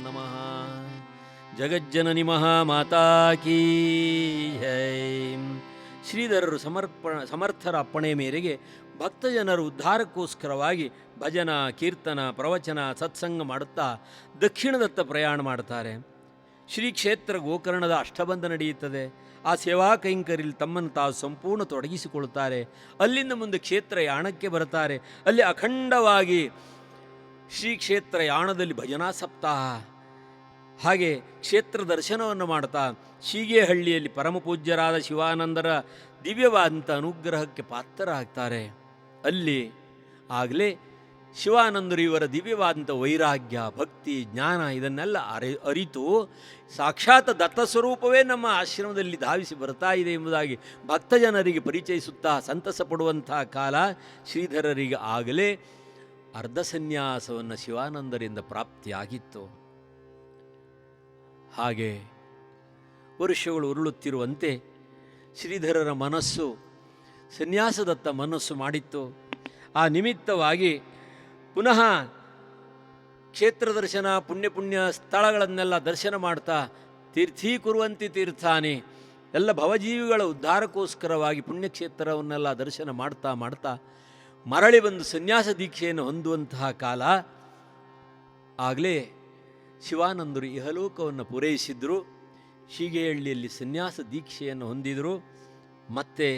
ನಮಃ. ಜಗಜ್ಜನನಿ ಮಹಾಮಾತಾ ಕೀ ಜೈ. ಶ್ರೀಧರರು ಸಮರ್ಥರ ಅಪ್ಪಣೆ ಮೇರೆಗೆ ಭಕ್ತಜನರು ಉದ್ಧಾರಕ್ಕೋಸ್ಕರವಾಗಿ ಭಜನ ಕೀರ್ತನ ಪ್ರವಚನ ಸತ್ಸಂಗ ಮಾಡುತ್ತಾ ದಕ್ಷಿಣದತ್ತ ಪ್ರಯಾಣ ಮಾಡ್ತಾರೆ. ಶ್ರೀ ಕ್ಷೇತ್ರ ಗೋಕರ್ಣದ ಅಷ್ಟಬಂಧ ನಡೆಯುತ್ತದೆ. ಆ ಸೇವಾ ಕೈಂಕರ್ಯಲ್ಲಿ ತಮ್ಮನ್ನು ತಾವು ಸಂಪೂರ್ಣ ತೊಡಗಿಸಿಕೊಳ್ಳುತ್ತಾರೆ. ಅಲ್ಲಿಂದ ಮುಂದೆ ಕ್ಷೇತ್ರ ಯಾಣಕ್ಕೆ ಬರ್ತಾರೆ. ಅಲ್ಲಿ ಅಖಂಡವಾಗಿ ಶ್ರೀ ಕ್ಷೇತ್ರ ಯಾಣದಲ್ಲಿ ಭಜನಾ ಸಪ್ತಾಹ, ಹಾಗೆ ಕ್ಷೇತ್ರ ದರ್ಶನವನ್ನು ಮಾಡ್ತಾ ಶೀಗೇಹಳ್ಳಿಯಲ್ಲಿ ಪರಮಪೂಜ್ಯರಾದ ಶಿವಾನಂದರ ದಿವ್ಯವಾದಂಥ ಅನುಗ್ರಹಕ್ಕೆ ಪಾತ್ರರಾಗ್ತಾರೆ. ಅಲ್ಲಿ ಆಗಲೇ ಶಿವಾನಂದರು ಇವರ ದಿವ್ಯವಾದಂಥ ವೈರಾಗ್ಯ ಭಕ್ತಿ ಜ್ಞಾನ ಇದನ್ನೆಲ್ಲ ಅರಿತು ಸಾಕ್ಷಾತ್ ದತ್ತ ಸ್ವರೂಪವೇ ನಮ್ಮ ಆಶ್ರಮದಲ್ಲಿ ಧಾವಿಸಿ ಬರ್ತಾ ಇದೆ ಎಂಬುದಾಗಿ ಭಕ್ತಜನರಿಗೆ ಪರಿಚಯಿಸುತ್ತಾ ಸಂತಸ ಪಡುವಂತಹ ಕಾಲ ಶ್ರೀಧರರಿಗೆ ಆಗಲೇ ಅರ್ಧ ಸನ್ಯಾಸವನ್ನು ಶಿವಾನಂದರಿಂದ ಪ್ರಾಪ್ತಿಯಾಗಿತ್ತು. ಹಾಗೆ ವರ್ಷಗಳು ಉರುಳುತ್ತಿರುವಂತೆ ಶ್ರೀಧರರ ಮನಸ್ಸು ಸನ್ಯಾಸದತ್ತ ಮನಸ್ಸು ಮಾಡಿತ್ತು. ಆ ನಿಮಿತ್ತವಾಗಿ ಪುನಃ ಕ್ಷೇತ್ರ ದರ್ಶನ ಪುಣ್ಯ ಸ್ಥಳಗಳನ್ನೆಲ್ಲ ದರ್ಶನ ಮಾಡ್ತಾ ತೀರ್ಥೀಕುರುವಂತಿ ತೀರ್ಥಾನಿ ಎಲ್ಲ ಭವಜೀವಿಗಳ ಉದ್ಧಾರಕ್ಕೋಸ್ಕರವಾಗಿ ಪುಣ್ಯಕ್ಷೇತ್ರವನ್ನೆಲ್ಲ ದರ್ಶನ ಮಾಡ್ತಾ ಮಾಡ್ತಾ ಮರಳಿ ಬಂದು ಸನ್ಯಾಸ ದೀಕ್ಷೆಯನ್ನು ಹೊಂದುವಂತಹ ಕಾಲ. ಆಗಲೇ ಶಿವಾನಂದರು ಇಹಲೋಕವನ್ನು ಪೂರೈಸಿದ್ರು. ಶೀಗೇಹಳ್ಳಿಯಲ್ಲಿ ಸನ್ಯಾಸ ದೀಕ್ಷೆಯನ್ನು ಹೊಂದಿದರು. ಮತ್ತೆ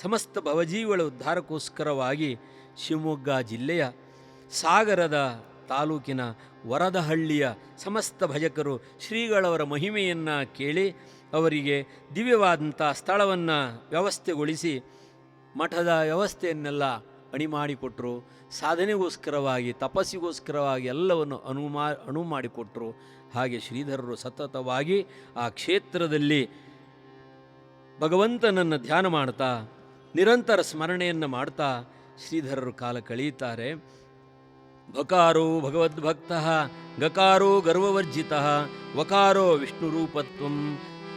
ಸಮಸ್ತ ಭವಜೀವಿಗಳ ಉದ್ಧಾರಕ್ಕೋಸ್ಕರವಾಗಿ ಶಿವಮೊಗ್ಗ ಜಿಲ್ಲೆಯ ಸಾಗರದ ತಾಲೂಕಿನ ವರದಹಳ್ಳಿಯ ಸಮಸ್ತ ಭಜಕರು ಶ್ರೀಗಳವರ ಮಹಿಮೆಯನ್ನು ಕೇಳಿ ಅವರಿಗೆ ದಿವ್ಯವಾದಂಥ ಸ್ಥಳವನ್ನು ವ್ಯವಸ್ಥೆಗೊಳಿಸಿ ಮಠದ ವ್ಯವಸ್ಥೆಯನ್ನೆಲ್ಲ ಅಣಿ ಮಾಡಿಕೊಟ್ಟರು. ಸಾಧನೆಗೋಸ್ಕರವಾಗಿ ತಪಸ್ಸಿಗೋಸ್ಕರವಾಗಿ ಎಲ್ಲವನ್ನು ಅಣು ಮಾಡಿಕೊಟ್ಟರು. ಹಾಗೆ ಶ್ರೀಧರರು ಸತತವಾಗಿ ಆ ಕ್ಷೇತ್ರದಲ್ಲಿ ಭಗವಂತನನ್ನು ಧ್ಯಾನ ಮಾಡ್ತಾ ನಿರಂತರ ಸ್ಮರಣೆಯನ್ನು ಮಾಡ್ತಾ ಶ್ರೀಧರರು ಕಾಲ ಕಳೆಯುತ್ತಾರೆ. ಭಕಾರೋ ಭಗವದ್ಭಕ್ತಃ ಗಕಾರೋ ಗರ್ವವರ್ಜಿತಃ ವಕಾರೋ ವಿಷ್ಣುರೂಪತ್ವಂ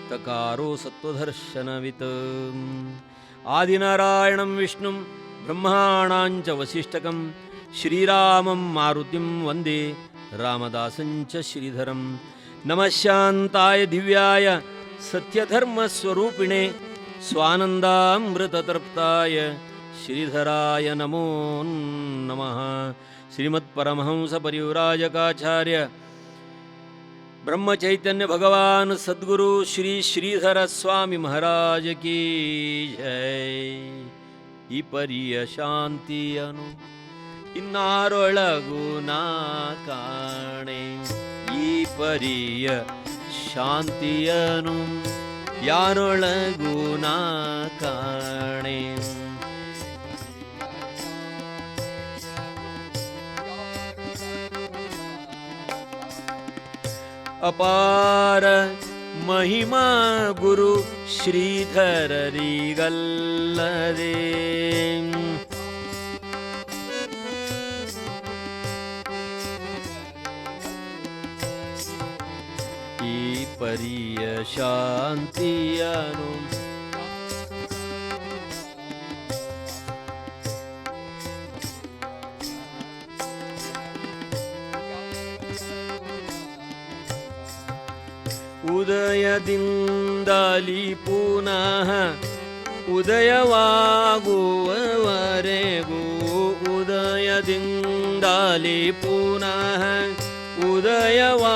ತಕಾರೋ ಸತ್ವದರ್ಶನವಿತ್ ಆದಿನಾರಾಯಣಂ ವಿಷ್ಣುಂ ಬ್ರಹ್ಮಾಣಾಂಚ ವಸಿಷ್ಠಕಂ ಶ್ರೀರಾಮಂ ಮಾರುತಿಂ ವಂದೇ ರಾಮದಾಸಂಚ ಶ್ರೀಧರಂ. ನಮಃ ಶಾಂತಾಯ ದಿವ್ಯಾಯ ಸತ್ಯಧರ್ಮಸ್ವರೂಪಿಣೆ ಸ್ವಾನಂದಾಮೃತತೃಪ್ತಾಯ ಶ್ರೀಧರಾಯ ನಮೋ ನಮಃ. ಶ್ರೀಮತ್ಪರಮಹಂಸ ಪರಿವ್ರಾಜಕಾಚಾರ್ಯ ಬ್ರಹ್ಮ ಚೈತನ್ಯ ಭಗವಾನ್ ಸದ್ಗುರು ಶ್ರೀ ಶ್ರೀಧರ ಸ್ವಾಮಿ ಮಹಾರಾಜ ಕೀ ಜೈ. ಈ ಪರಿಯ ಶಾಂತಿಯನು ಇನ್ನಾರೊಳಗೂ ನಾ ಕಾಣೆ, ಈ ಪರಿಯ ಶಾಂತಿಯನು ಯಾರೊಳಗೂ ನಾ ಕಾಣೆ. ಅಪಾರ ಮಹಿಮಾ ಗುರು ಶ್ರೀಧರರಿಗಲ್ಲದೆ, ಈ ಪರಿಯ ಶಾಂತಿಯನು ಉದಯದಿಂದಲಿ ಪುನಃ ಉದಯವಾಗುವವರೆಗೂ, ಉದಯದಿಂದಲಿ ಪುನಃ ಉದಯವಾಗುವವರೆಗೂ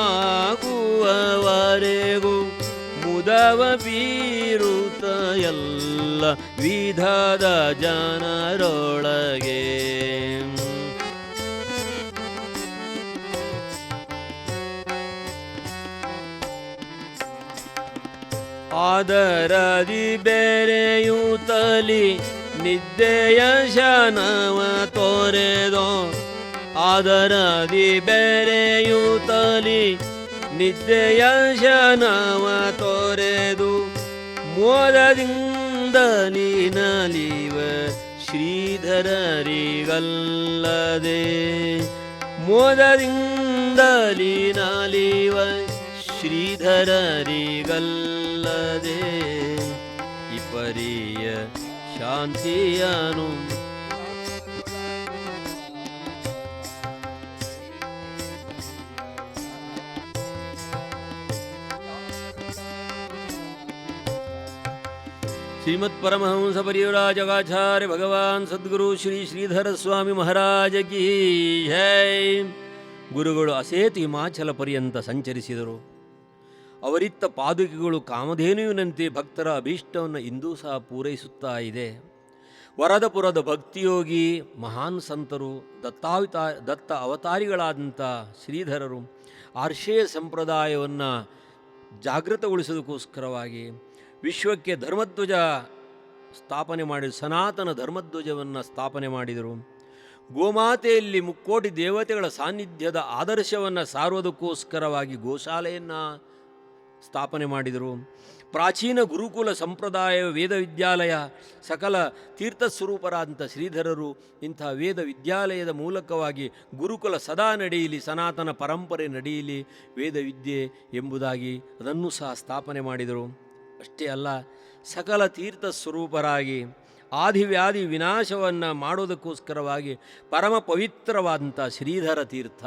ಮುದವ ಬೀರುತ್ತ ಎಲ್ಲ ವಿಧದ ಜನರೊಳಗೆ. ಆದರದಿ ಬೆರೆಯುತ್ತಲಿ ನಿದ್ದೆಯ ಶನವ ತೊರೆದೋ, ಆದರದಿ ಬೆರೆಯುತ್ತಲಿ ನಿದ್ದೆಯ ಶನವ ತೊರೆದು ಮೋದದಿಂದಲಿ ನಲಿವ ಶ್ರೀಧರರಿಗಲ್ಲದೆ, ಮೋದದಿಂದಲಿ ನಲಿವ ಶ್ರೀಧರರಿಗಲ್ಲದೆ, ಈ ಪರಿಯ ಶಾಂತಿಯನು ಶ್ರೀಮತ್ ಪರಮಹಂಸ ಪರಿವ್ರಾಜಕಾಚಾರ್ಯ ಭಗವಾನ್ ಸದ್ಗುರು ಶ್ರೀ ಶ್ರೀಧರ ಸ್ವಾಮಿ ಮಹಾರಾಜ ಕೀ ಜೈ. ಗುರುಗಳು ಅಸೇತು ಹಿಮಾಚಲ ಪರ್ಯಂತ ಸಂಚರಿಸಿದರು. ಅವರಿತ್ತ ಪಾದುಕೆಗಳು ಕಾಮಧೇನುವಿನಂತೆ ಭಕ್ತರ ಅಭೀಷ್ಟವನ್ನು ಇಂದೂ ಸಹ ಪೂರೈಸುತ್ತಾ ಇದೆ. ವರದಪುರದ ಭಕ್ತಿಯೋಗಿ ಮಹಾನ್ ಸಂತರು, ದತ್ತ ಅವತಾರಿಗಳಾದಂಥ ಶ್ರೀಧರರು ಆರ್ಷೇಯ ಸಂಪ್ರದಾಯವನ್ನು ಜಾಗೃತಗೊಳಿಸೋದಕ್ಕೋಸ್ಕರವಾಗಿ ವಿಶ್ವಕ್ಕೆ ಧರ್ಮಧ್ವಜ ಸ್ಥಾಪನೆ ಮಾಡಿ ಸನಾತನ ಧರ್ಮಧ್ವಜವನ್ನು ಸ್ಥಾಪನೆ ಮಾಡಿದರು. ಗೋಮಾತೆಯಲ್ಲಿ ಮುಕ್ಕೋಟಿ ದೇವತೆಗಳ ಸಾನ್ನಿಧ್ಯದ ಆದರ್ಶವನ್ನು ಸಾರುವುದಕ್ಕೋಸ್ಕರವಾಗಿ ಗೋಶಾಲೆಯನ್ನು ಸ್ಥಾಪನೆ ಮಾಡಿದರು. ಪ್ರಾಚೀನ ಗುರುಕುಲ ಸಂಪ್ರದಾಯ ವೇದ ವಿದ್ಯಾಲಯ ಸಕಲ ತೀರ್ಥಸ್ವರೂಪರಾದಂಥ ಶ್ರೀಧರರು ಇಂಥ ವೇದ ವಿದ್ಯಾಲಯದ ಮೂಲಕವಾಗಿ ಗುರುಕುಲ ಸದಾ ನಡೆಯಲಿ, ಸನಾತನ ಪರಂಪರೆ ನಡೆಯಲಿ, ವೇದವಿದ್ಯೆ ಎಂಬುದಾಗಿ ಅದನ್ನು ಸಹ ಸ್ಥಾಪನೆ ಮಾಡಿದರು. ಅಷ್ಟೇ ಅಲ್ಲ, ಸಕಲ ತೀರ್ಥ ಸ್ವರೂಪರಾಗಿ ಆದಿವ್ಯಾಧಿ ವಿನಾಶವನ್ನು ಮಾಡೋದಕ್ಕೋಸ್ಕರವಾಗಿ ಪರಮ ಪವಿತ್ರವಾದಂಥ ಶ್ರೀಧರ ತೀರ್ಥ,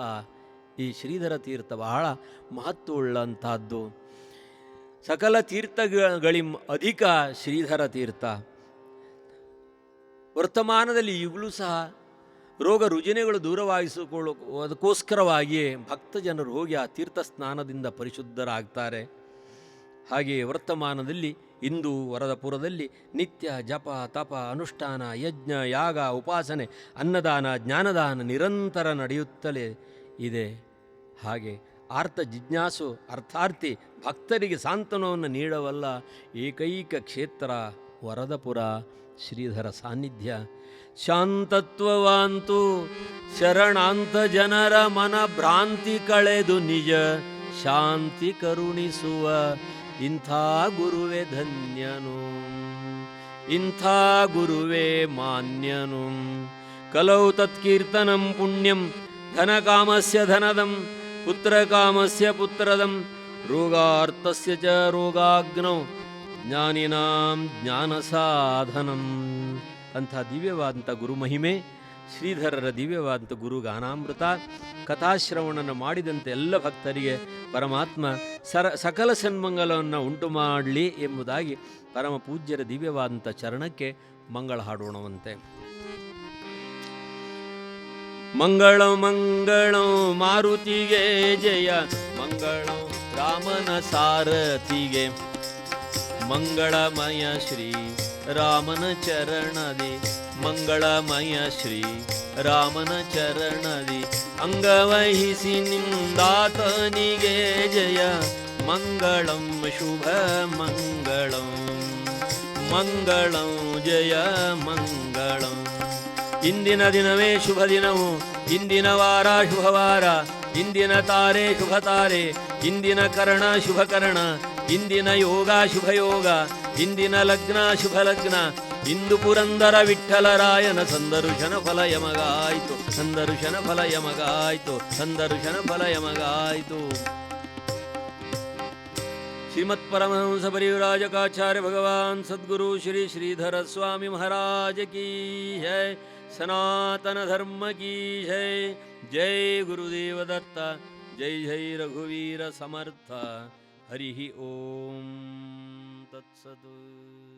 ಈ ಶ್ರೀಧರ ತೀರ್ಥ ಬಹಳ ಮಹತ್ವವುಳ್ಳಂಥದ್ದು. ಸಕಲ ತೀರ್ಥಗಳಿಂ ಅಧಿಕ ಶ್ರೀಧರ ತೀರ್ಥ. ವರ್ತಮಾನದಲ್ಲಿ ಈಗಲೂ ಸಹ ರೋಗ ರುಜಿನಗಳು ದೂರವಾಗಿಸಿಕೊಳ್ಳೋದಕ್ಕೋಸ್ಕರವಾಗಿಯೇ ಭಕ್ತ ಜನರು ಹೋಗಿ ಆ ತೀರ್ಥ ಸ್ನಾನದಿಂದ ಪರಿಶುದ್ಧರಾಗ್ತಾರೆ. ಹಾಗೆಯೇ ವರ್ತಮಾನದಲ್ಲಿ ಇಂದು ವರದಪುರದಲ್ಲಿ ನಿತ್ಯ ಜಪ ತಪ ಅನುಷ್ಠಾನ ಯಜ್ಞ ಯಾಗ ಉಪಾಸನೆ ಅನ್ನದಾನ ಜ್ಞಾನದಾನ ನಿರಂತರ ನಡೆಯುತ್ತಲೇ ಇದೆ. ಹಾಗೆ ಆರ್ತ ಜಿಜ್ಞಾಸು ಅರ್ಥಾರ್ಥಿ ಭಕ್ತರಿಗೆ ಸಾಂತ್ವನವನ್ನು ನೀಡವಲ್ಲ ಏಕೈಕ ಕ್ಷೇತ್ರ ವರದಪುರ ಶ್ರೀಧರ ಸಾನ್ನಿಧ್ಯ. ಶಾಂತತ್ವವಂತೂ ಶರಣಾಂತ ಜನರ ಮನ ಭ್ರಾಂತಿ ಕಳೆದು ನಿಜ ಶಾಂತಿ ಕರುಣಿಸುವ ಇಂಥ ಗುರುವೇ ಧನ್ಯನು, ಇಂಥ ಗುರುವೇ ಮಾನ್ಯನು. ಕಲೌ ತತ್ಕೀರ್ತನಂ ಪುಣ್ಯಂ ಧನಕಾಮಸ್ಯ ಧನದಂ ಪುತ್ರಕಾಮಸ್ಯ ಪುತ್ರದಂ ರೋಗಾರ್ತಸ್ಯ ಚ ರೋಗಾಗ್ನೌ ಜ್ಞಾನಿನಾಂ ಜ್ಞಾನ ಸಾಧನಂ. ಅಂಥ ದಿವ್ಯವಾದಂಥ ಗುರುಮಹಿಮೆ, ಶ್ರೀಧರರ ದಿವ್ಯವಾದಂಥ ಗುರುಗಾನಾಮೃತ ಕಥಾಶ್ರವಣನ ಮಾಡಿದಂತೆ ಎಲ್ಲ ಭಕ್ತರಿಗೆ ಪರಮಾತ್ಮ ಸಕಲ ಸನ್ಮಂಗಲವನ್ನು ಉಂಟು ಮಾಡಲಿ ಎಂಬುದಾಗಿ ಪರಮ ಪೂಜ್ಯರ ದಿವ್ಯವಾದಂಥ ಚರಣಕ್ಕೆ ಮಂಗಳ ಹಾಡೋಣವಂತೆ. ಮಂಗಳ ಮಂಗಳ ಮಾರುತಿಗೆ ಜಯ, ಮಂಗಳ ರಾಮನ ಸಾರಥಿಗೆ ಮಂಗಳಮಯ ಶ್ರೀ ರಾಮನ ಚರಣದಿ ಮಂಗಳಮಯ ಶ್ರೀ ರಾಮನ ಚರಣದಿ ಅಂಗವಹಿಸಿ ನಿಂದಾತನಿಗೆ ಜಯ ಮಂಗಳಂ ಶುಭ ಮಂಗಳಂ ಮಂಗಳಂ ಜಯ ಮಂಗಳಂ. ಇಂದಿನ ದಿನವೇ ಶುಭ ದಿನವು, ಇಂದಿನ ವಾರ ಶುಭವಾರ, ಇಂದಿನ ತಾರೆ ಶುಭ ತಾರೆ, ಇಂದಿನ ಕರ್ಣ ಶುಭ ಕರ್ಣ, ಇಂದಿನ ಯೋಗ ಶುಭ ಯೋಗ, ಇಂದಿನ ಲಗ್ನ ಶುಭ ಲಗ್ನ. ಇಂದು ಪುರಂದರ ವಿಠ್ಠಲರಾಯನ ಸಂದರ್ಶನ ಫಲ ಯಮಗಾಯಿತು, ಸಂದರ್ಶನ ಫಲ ಯಮಗಾಯಿತು, ಸಂದರ್ಶನ ಫಲ ಯಮಗಾಯಿತು. ಶ್ರೀಮತ್ ಪರಮಹಂಸ ಪರಿವ್ರಾಜಕಾಚಾರ್ಯ ಭಗವಾನ್ ಸದ್ಗುರು ಶ್ರೀ ಶ್ರೀಧರ ಸ್ವಾಮಿ ಮಹಾರಾಜ ಕೀ ಜೈ. ಸನಾತನ ಧರ್ಮ ಕೀ ಜೈ. ಜೈ ಗುರುದೇವ ದತ್ತ. ಜೈ ಜೈ ರಘುವೀರ ಸಮರ್ಥ. ಹರಿ ಓಂ ತತ್ಸತ್.